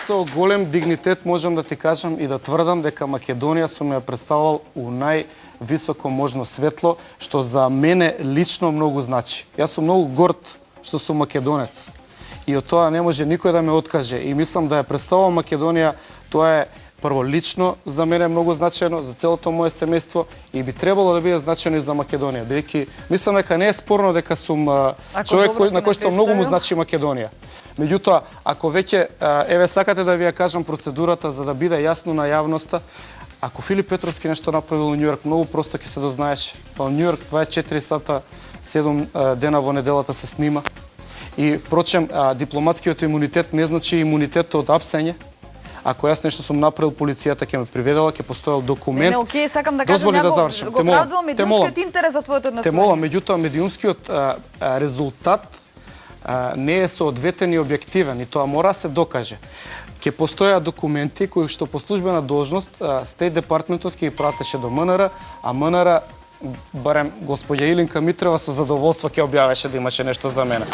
Со голем дигнитет можам да ти кажам и да тврдам дека Македонија сум ја представувал у највисоко можно светло, што за мене лично многу значи. Јас сум многу горд што сум македонец. И од тоа не може никој да ме откаже. И мислам да ја представувам Македонија, тоа е прво лично за мене многу значајно, за целото моје семејство и би требало да биде значајно и за Македонија. Бидејќи мислам дека не е спорно дека сум човек на кој што многу му значи Македонија. Меѓутоа, ако веќе еве сакате да ви ја кажам процедурата за да биде јасно на јавноста, ако Филип Петровски нешто направил во Њујорк, многу просто ќе се дознаеше. Во Њујорк 24 сата 7 дена во неделата се снима. И впрочем, дипломатскиот имунитет не значи имунитетот од апсење. Ако јас нешто сум направил, полицијата ќе ме приведела, ќе постоел документ. Не, окей, сакам да кажам, дозволи да завршам. Го правдувам медиумскиот интерес за твоето однесување. Те молам, меѓутоа медиумскиот резултат не е соодветен и објективен и тоа мора се докаже. Ќе постојат документи кои што по службена должност Стејт департментот ќе ги пратеше до МНР, а МНР барем господја Илинка Митрева со задоволство ќе објавеше да имаше нешто за мене.